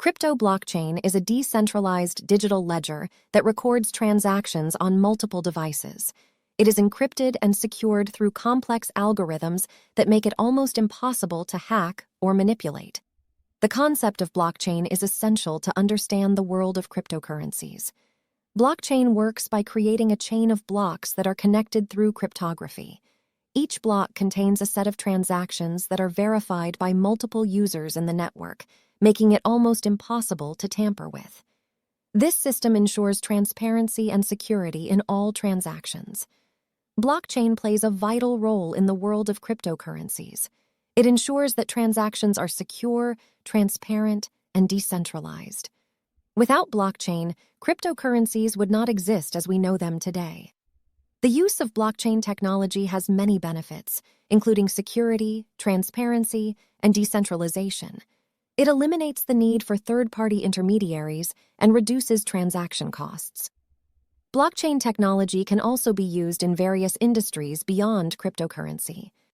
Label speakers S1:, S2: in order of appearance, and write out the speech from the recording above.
S1: Crypto blockchain is a decentralized digital ledger that records transactions on multiple devices. It is encrypted and secured through complex algorithms that make it almost impossible to hack or manipulate. The concept of blockchain is essential to understand the world of cryptocurrencies. Blockchain works by creating a chain of blocks that are connected through cryptography. Each block contains a set of transactions that are verified by multiple users in the network, making it almost impossible to tamper with. This system ensures transparency and security in all transactions. Blockchain plays a vital role in the world of cryptocurrencies. It ensures that transactions are secure, transparent, and decentralized. Without blockchain, cryptocurrencies would not exist as we know them today. The use of blockchain technology has many benefits, including security, transparency, and decentralization. It eliminates the need for third-party intermediaries and reduces transaction costs. Blockchain technology can also be used in various industries beyond cryptocurrency.